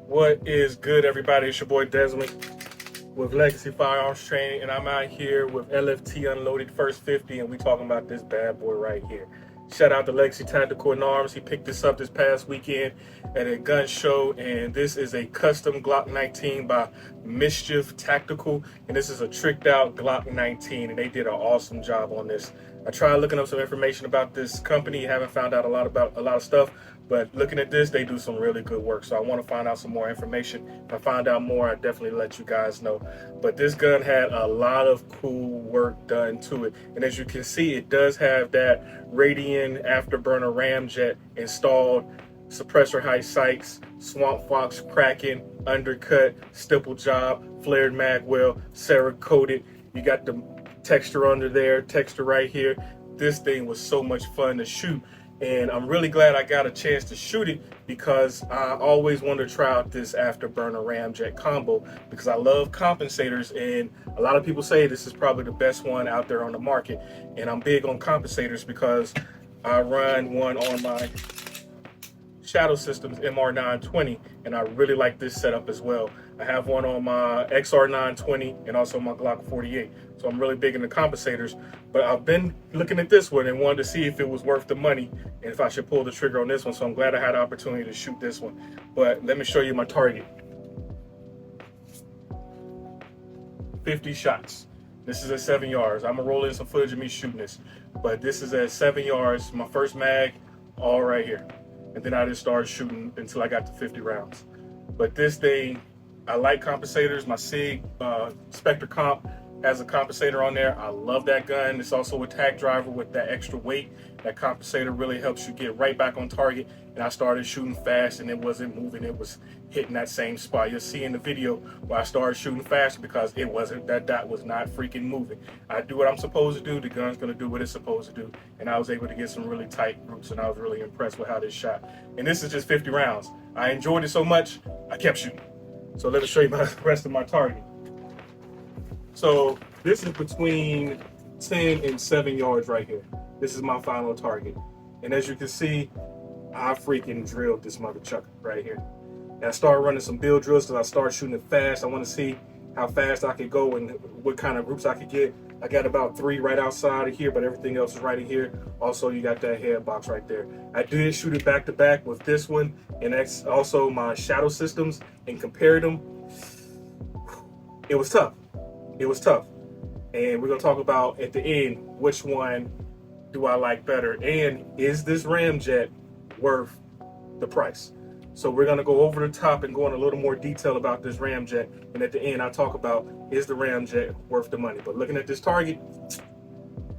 What is good, everybody? It's your boy Desmond with Legacy Firearms Training, and I'm out here with LFT Unloaded First 50, and we talking about this bad boy right here. Shout out to Legacy Tactical and Arms. He picked this up this past weekend at a gun show, and this is a custom Glock 19 by Mischief Tactical, and this is a tricked out Glock 19, and they did an awesome job on this. I tried looking up some information about this company, haven't found out a lot of stuff, but looking at this, they do some really good work. So I want to find out some more information. If I find out more, I definitely let you guys know. But this gun had a lot of cool work done to it. And as you can see, it does have that Radian Afterburner Ramjet installed, suppressor height sights, Swamp Fox cracking, undercut, stipple job, flared mag well, Cerakoted. You got the texture under there, texture right here. This thing was so much fun to shoot. And I'm really glad I got a chance to shoot it because I always wanted to try out this Afterburner Ramjet combo because I love compensators, and a lot of people say this is probably the best one out there on the market. And I'm big on compensators because I run one on my Shadow Systems MR920, and I really like this setup as well. I have one on my XR920 and also my Glock 48. So I'm really big into compensators, but I've been looking at this one and wanted to see if it was worth the money and if I should pull the trigger on this one. So I'm glad I had the opportunity to shoot this one. But let me show you my target. 50 shots. This is at 7 yards. I'm gonna roll in some footage of me shooting this, but this is at 7 yards. My first mag, all right here. And then I just started shooting until I got to 50 rounds. But this thing, I like compensators. My SIG Spectre Comp has a compensator on there. I love that gun. It's also a tack driver with that extra weight. That compensator really helps you get right back on target. And I started shooting fast and it wasn't moving. It was hitting that same spot. You'll see in the video where I started shooting fast because it wasn't, that dot was not freaking moving. I do what I'm supposed to do. The gun's gonna do what it's supposed to do. And I was able to get some really tight groups, and I was really impressed with how this shot. And this is just 50 rounds. I enjoyed it so much, I kept shooting. So let me show you the rest of my target. So this is between 10 and 7 yards right here. This is my final target. And as you can see, I freaking drilled this mother chucker right here. And I started running some bill drills because I started shooting it fast. I want to see how fast I could go and what kind of groups I could get. I got about 3 right outside of here, but everything else is right in here. Also, you got that head box right there. I did shoot it back to back with this one, and that's also my Shadow Systems, and compared them. It was tough. It was tough. And we're gonna talk about at the end, which one do I like better? And is this Ramjet worth the price? So we're gonna go over the top and go in a little more detail about this Ramjet. And at the end, I'll talk about, is the Ramjet worth the money? But looking at this target,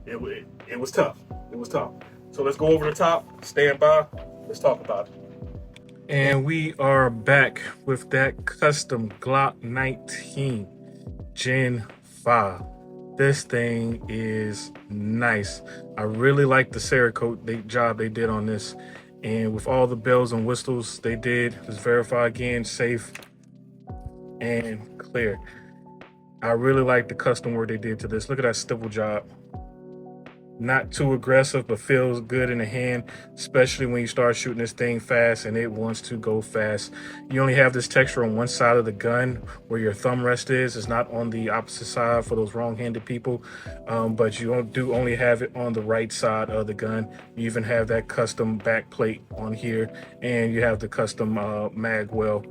it was tough. It was tough. So let's go over the top, stand by, let's talk about it. And we are back with that custom Glock 19 Gen 5. This thing is nice. I really like the Cerakote job they did on this. And with all the bells and whistles they did, just verify again, safe and clear. I really like the custom work they did to this. Look at that stipple job. Not too aggressive, but feels good in the hand, especially when you start shooting this thing fast and it wants to go fast. You only have this texture on one side of the gun where your thumb rest is. It's not on the opposite side for those wrong-handed people, but you do only have it on the right side of the gun. You even have that custom back plate on here, and you have the custom mag well.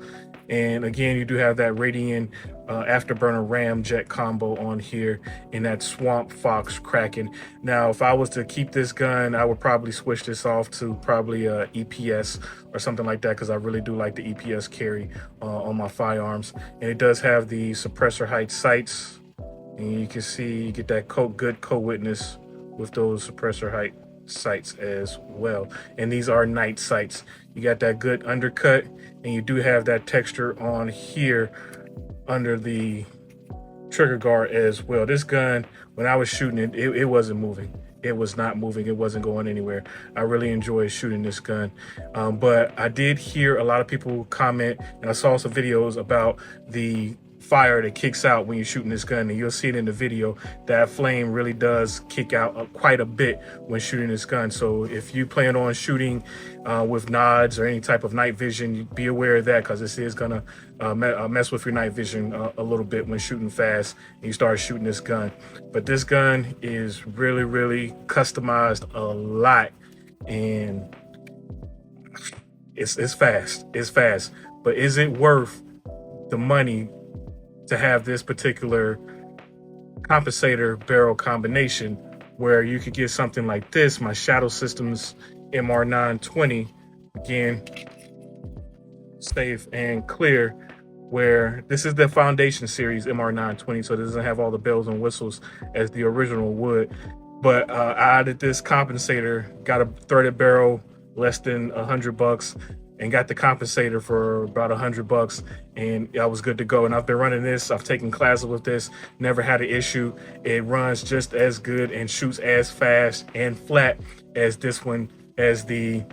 And again, you do have that Radian Afterburner Ramjet combo on here, and that Swamp Fox cracking. Now, if I was to keep this gun, I would probably switch this off to probably EPS or something like that, because I really do like the EPS carry on my firearms. And it does have the suppressor height sights, and you can see you get that good co-witness with those suppressor height sights as well. And these are night sights. You got that good undercut, and you do have that texture on here under the trigger guard as well. This gun, when I was shooting it, it wasn't moving. It was not moving. It wasn't going anywhere. I really enjoyed shooting this gun. But I did hear a lot of people comment, and I saw some videos about the fire that kicks out when you're shooting this gun, and you'll see it in the video. That flame really does kick out quite a bit when shooting this gun. So if you plan on shooting with nods or any type of night vision, be aware of that, because this is gonna mess with your night vision a little bit when shooting fast and you start shooting this gun. But this gun is really customized a lot, and it's fast. It's fast. But is it worth the money to have this particular compensator barrel combination, where you could get something like this, my Shadow Systems MR920, again, safe and clear, where this is the Foundation Series MR920, so it doesn't have all the bells and whistles as the original would. But I added this compensator, got a threaded barrel less than $100, and got the compensator for about $100, and I was good to go. And I've been running this, I've taken classes with this, never had an issue. It runs just as good and shoots as fast and flat as this one, as the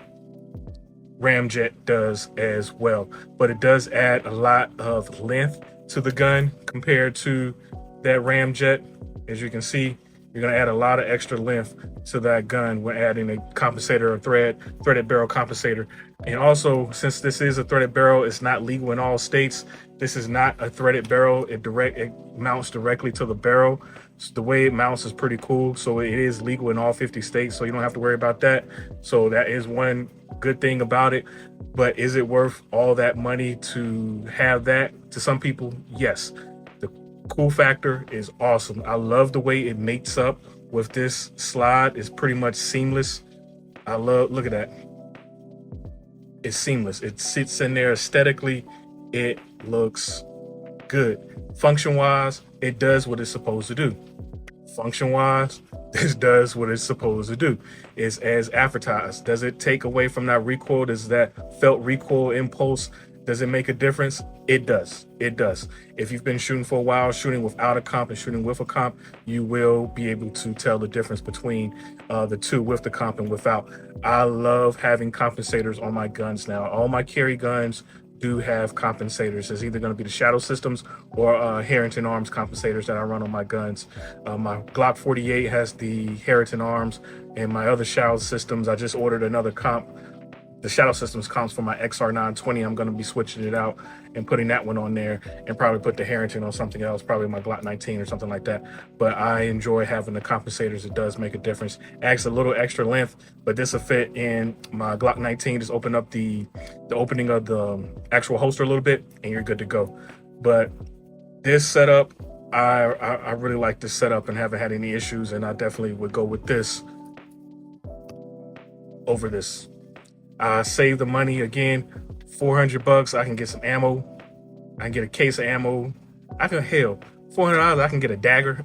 RAMJET does as well. But it does add a lot of length to the gun compared to that RAMJET. As you can see, you're gonna add a lot of extra length to that gun when adding a compensator or threaded barrel compensator. And also, since this is a threaded barrel, it's not legal in all states. This is not a threaded barrel. It mounts directly to the barrel. So the way it mounts is pretty cool. So it is legal in all 50 states, so you don't have to worry about that. So that is one good thing about it. But is it worth all that money to have that? To some people, yes. The cool factor is awesome. I love the way it mates up with this slide. It's pretty much seamless. Look at that. It's seamless. It sits in there aesthetically. It looks good. Function wise, it does what it's supposed to do. Function wise, this does what it's supposed to do. It's as advertised. Does it take away from that recoil? Does that felt recoil impulse, does it make a difference? It does. It does. If you've been shooting for a while, shooting without a comp and shooting with a comp, you will be able to tell the difference between the two, with the comp and without. I love having compensators on my guns now. All my carry guns do have compensators. It's either going to be the Shadow Systems or Harrington Arms compensators that I run on my guns. My Glock 48 has the Harrington Arms, and my other Shadow Systems, I just ordered another comp. The Shadow Systems comps for my XR920. I'm going to be switching it out and putting that one on there, and probably put the Harrington on something else, probably my Glock 19 or something like that. But I enjoy having the compensators. It does make a difference. Adds a little extra length, but this will fit in my Glock 19. Just open up the opening of the actual holster a little bit, and you're good to go. But this setup, I really like this setup and haven't had any issues, and I definitely would go with this over this. Save the money again, $400. I can get some ammo. I can get a case of ammo. $400. I can get a dagger.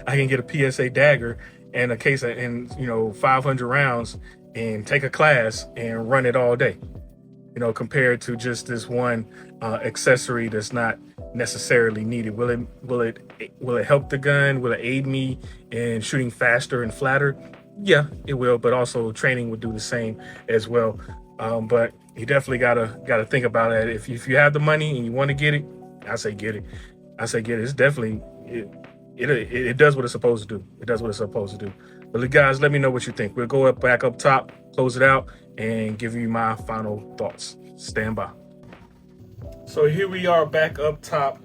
I can get a PSA dagger and a case of, and 500 rounds, and take a class and run it all day. Compared to just this one accessory that's not necessarily needed. Will it help the gun? Will it aid me in shooting faster and flatter? Yeah, it will, but also training would do the same as well. But you definitely gotta think about it. If you have the money and you want to get it, I say get it. It's definitely it does what it's supposed to do. It does what it's supposed to do. But guys, let me know what you think. We'll go back up top, close it out, and give you my final thoughts. Stand by. So here we are back up top.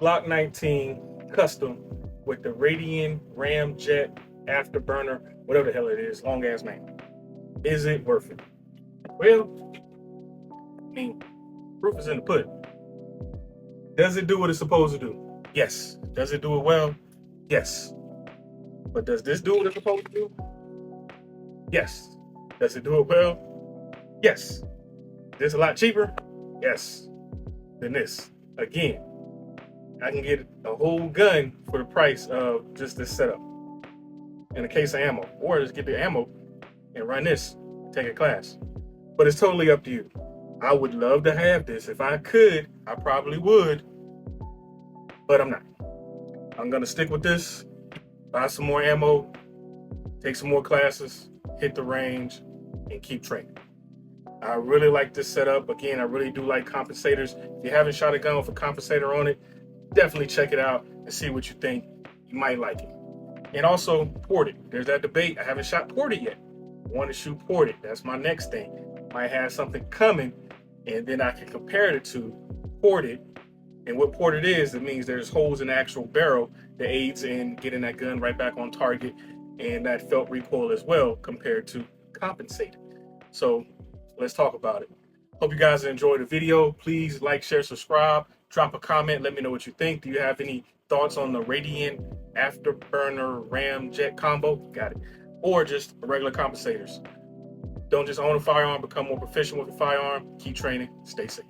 Glock 19 custom with the Radian RAMJET AFTERBURNER, whatever the hell it is, long ass name. Is it worth it? Well, proof is in the pudding. Does it do what it's supposed to do? Yes. Does it do it well? Yes. But does this do what it's supposed to do? Yes. Does it do it well? Yes. This a lot cheaper? Yes. Than this. Again, I can get a whole gun for the price of just this setup and a case of ammo, or just get the ammo and run this, take a class. But it's totally up to you. I would love to have this. If I could, I probably would, but I'm not. I'm gonna stick with this, buy some more ammo, take some more classes, hit the range, and keep training. I really like this setup. Again, I really do like compensators. If you haven't shot a gun with a compensator on it, definitely check it out and see what you think. You might like it. And also ported. There's that debate. I haven't shot ported yet. I want to shoot ported. That's my next thing. Might have something coming, and then I can compare it to ported. And what ported is, it means there's holes in the actual barrel that aids in getting that gun right back on target, and that felt recoil as well compared to compensated. So let's talk about it. Hope you guys enjoyed the video. Please like, share, subscribe, drop a comment, let me know what you think. Do you have any thoughts on the Radian Afterburner RAMJET combo? Got it. Or just regular compensators. Don't just own a firearm, become more proficient with the firearm. Keep training, stay safe.